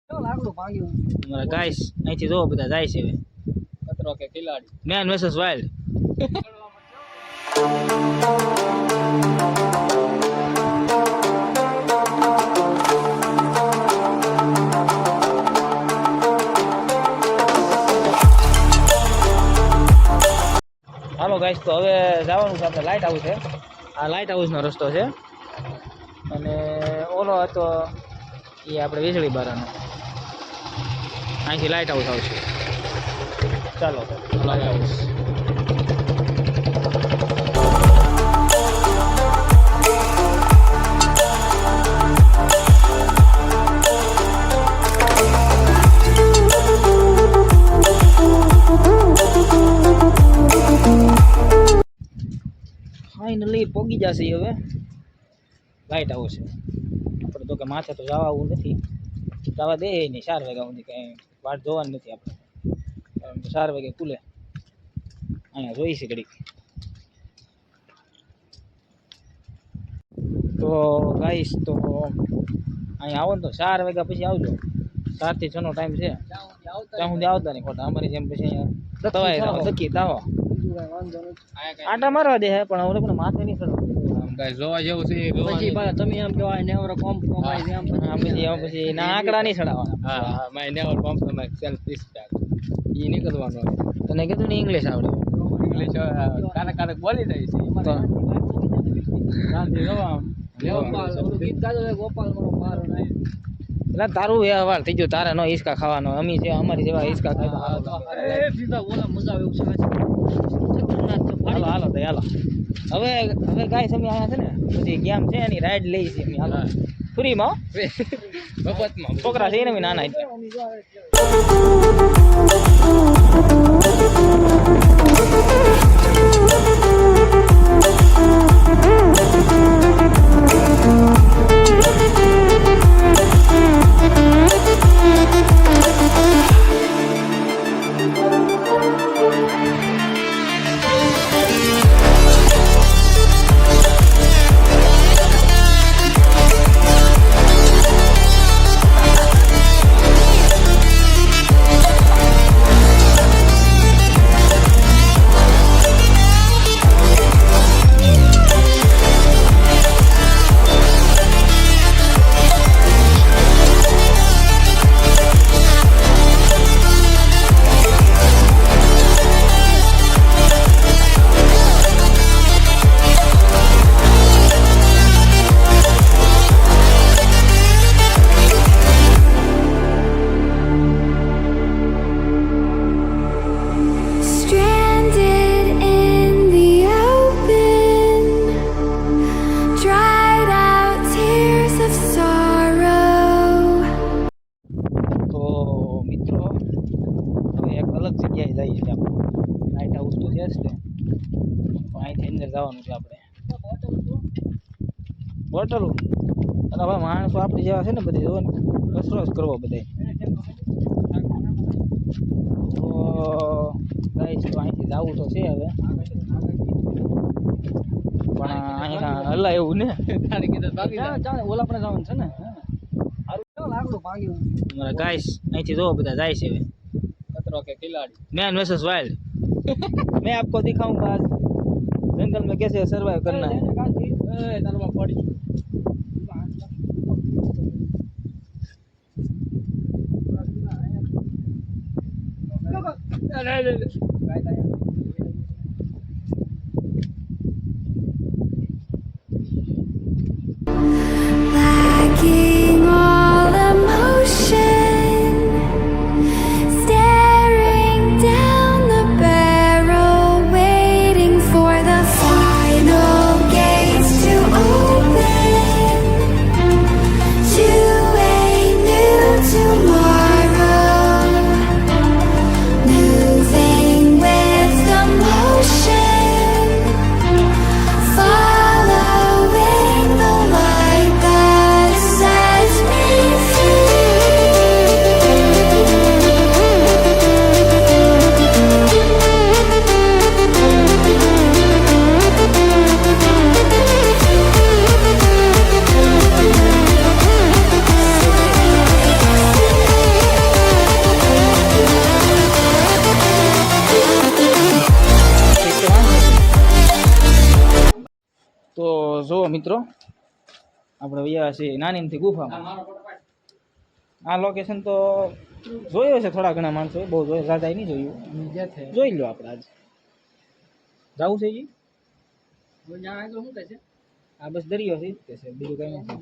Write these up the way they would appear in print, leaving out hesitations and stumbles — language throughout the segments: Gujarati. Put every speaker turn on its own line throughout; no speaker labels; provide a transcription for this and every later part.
અમારા ગાઈસ અહીંથી જો બધા જાય છે હવે
ખતરો કે ખિલાડી
મેન વર્સસ વાઇલ્ડ. હાલો ગાઈસ, તો હવે જવાનું છે આપણે લાઇટ હાઉસ છે. આ લાઇટ હાઉસનો રસ્તો છે અને ઓલો હતો એ આપણે વીજળી બારાનો. અહીંથી લાઇટ હાઉસ આવશે. ચાલો લાઇટ હાઉસ. ફાઇનલી પોગી જશે હવે લાઇટ હાઉસ છે. આપણે તો કે માથે તો જવા આવું નથી, જવા દે નહીં. 4 વાગ્યા સુધી કંઈ વાટ જોવાની નથી આપણે. 4 વાગે ખુલે. અહીંયા જોઈ છે ઘડીક. તો ગાઈસ, તો અહીંયા આવો ને તો 4 વાગ્યા પછી આવજો. 4 થી 6 નો ટાઈમ છે. ત્યાં સુધી આવતા નહીં ખોટા. અમારી જેમ પછી અહીંયા તવાય દકી તાવો આટા મારવા દે પણ હવે લોકોને માથે નહીં ચડવા.
જોવા જેવું છે.
પછી તમે એમ કહેવાય નેવર કોમ્પ્રોમાઇઝ એમ પછી ના આંકડા નહીં ચડાવવાના.
હા my never compromise self respect ઈ નહીં કરવાનું.
તને કીધું ને ઇંગ્લિશ આવડે.
ઇંગ્લિશ કારક કારક બોલી રહી છે. શાંતિ જોવા
ગીત ગાજો ગોપાલ મારો પારો નહીં. એટલે તારું વ્યવહાર થઈ ગયો. તારે નો હિસકા ખાવાનો. અમી છે અમારી જેવા હિસકા ખાતા. મજા આવે એવું છે. હાલો હાલો તો હાલો. હવે ગાઈસ અમે આયા છે ને પછી ગેમ છે એની રાઈડ લઈ છે અમે. હાલો ફ્રીમાં
મફતમાં
છોકરા છે ને અમે નાના એટલે. લાઇટ હાઉસ તો છે જ તે, પણ અહીંથી અંદર જવાનું છે આપણે. બોટલ અને હવે માણસો આપણી જેવા છે ને બધી જોવો ને કચરો જ કરવો બધે. તો ગાઈસ, તો અહીંથી જવું તો છે હવે, પણ અહીંયા હલા એવું ને ઓલા આપણે જવાનું છે ને. અમારા ગાઈસ અહીંથી જો બધા જાય છે હવે
खतरो के खिलाड़ी
मैन वर्सेस वाइल्ड. मैं आपको दिखाऊंगा आज जंगल में कैसे सरवाइव करना है.
Lacking all emotion, staring down the barrel, waiting for the final gates to open to a new tomorrow, moving with
મિત્રો આપણે વયા છે નાનીમથી ગુફામાં. આ લોકેશન તો જોયો છે થોડા ઘણા માણસો, બહુ જોયું રાજાએ નહીં જોયું. જોઈ લો આપણે આજે જવું છે જી. આ બસ દરિયો છે કે છે, બીજું કઈ નથી.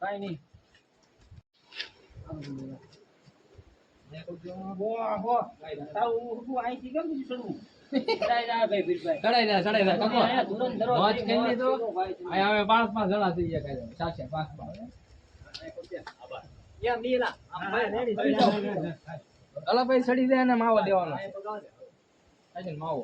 કઈ નહીં.
અલા ભાઈ સડી જાય ને માવો દેવાનો માવો.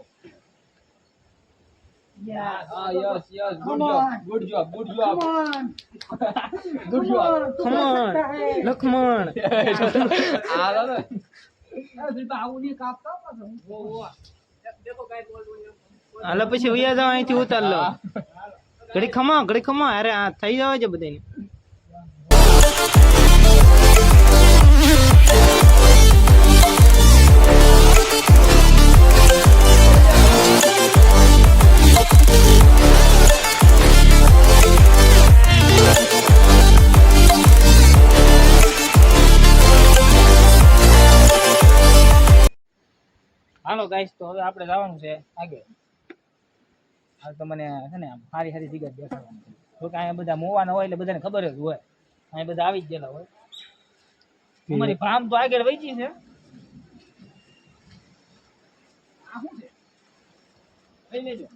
લખમણ હાલો પછી વયા જાવ અહીંથી ઉતાર લો. ઘડી ખમા અરે આ થઈ જવા છે બધાને. હાલો ગાઈસ, તો હવે આપણે જવાનું છે આગળ. આ તો મને છે ને સારી સારી જગ્યા દેખાડવાની છે. જો કે અહીંયા બધા મોવાના હોય એટલે બધાને ખબર જ હોય, અહીંયા બધા આવી જ ગયેલા હોય. અમારી ફાર્મ તો આગળ વહી છે. આ શું છે? લઈ લેજો.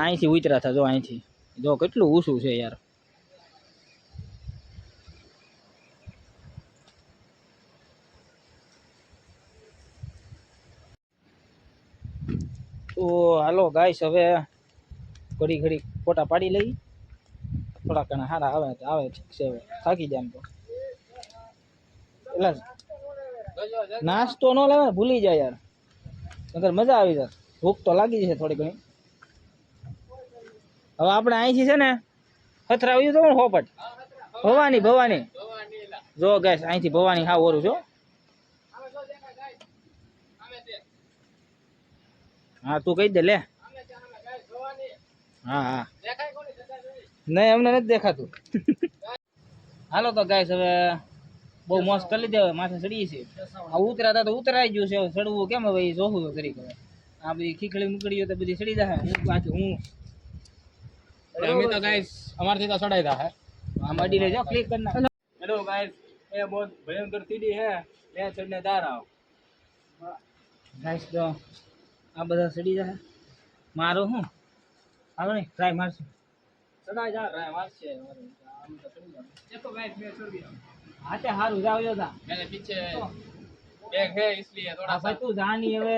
અહીંથી ઉતરા હતા, જો અહીંથી જો કેટલું ઊંચું છે યાર. તો હાલો ગાઈસ, હવે ઘડી ઘડી ફોટા પાડી લઈ. થોડા ઘણા સારા આવે ઠીક છે. હવે થાકી જાય એમ તો એટલે નાસ્તો ન લેવાય, ભૂલી જાય યાર, નકર મજા આવી જાય. ભૂખ તો લાગી છે થોડી ઘણી. હવે આપણે અહીંથી છે ને પથરાવ્યું તો હોપટ ભવાની જો ગાઈસ, અહીંથી ભવાની હા ઓરું છો. હા તું કહી દે લે. હા નહીં અમને નથી દેખાતું. હાલો તો ગાઈસ, હવે બહુ મસ્ત કરી લીધે. માથે ચડીએ છીએ. આ ઉતરાતા તો ઉતરાઈ ગયું છે. હવે ચડવું કેમ હવે એ જોવું તો કરી કરે. આ બધી ખીખડી મુકડીઓ તો બધી ચડી જાય. હું
અમે તો ગાઈસ અમારથી તો ચડાઈ था है.
આમ અડી લેજો, ક્લિક કરી નાખ.
हेलो गाइस, ये बहुत भयंकर सीढ़ी है, ले चढ़ने जा रहा हूँ.
ગાઈસ તો આ બધા ચડી જાય. મારો હું આવે ને ટ્રાય મારશું.
चढ़ाई जा रहा है वहां से. हम तो चढ़ जाओ. देखो गाइस, मैं चढ़ गया.
હા તે સારું જાવ જો તા.
मेरे पीछे बैग है इसलिए थोड़ा
આ
सा.
ભાઈ તું જાની હવે.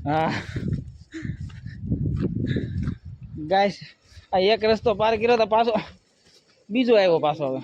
હા ગાઈસ, આ એક રસ્તો પાર કર્યો તો પાછો બીજો આવ્યો પાછો. હવે